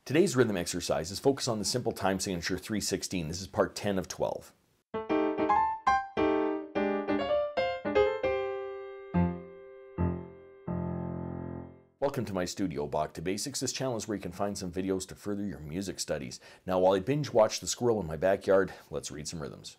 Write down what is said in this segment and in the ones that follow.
Today's rhythm exercise is focused on the simple time signature 3/16. This is part 10 of 12. Welcome to my studio, Bach To Basics. This channel is where you can find some videos to further your music studies. Now, while I binge watch the squirrel in my backyard, let's read some rhythms.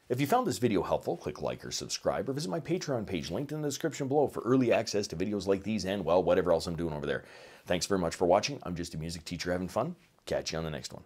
If you found this video helpful, click like or subscribe, or visit my Patreon page linked in the description below for early access to videos like these and, well, whatever else I'm doing over there. Thanks very much for watching. I'm just a music teacher having fun. Catch you on the next one.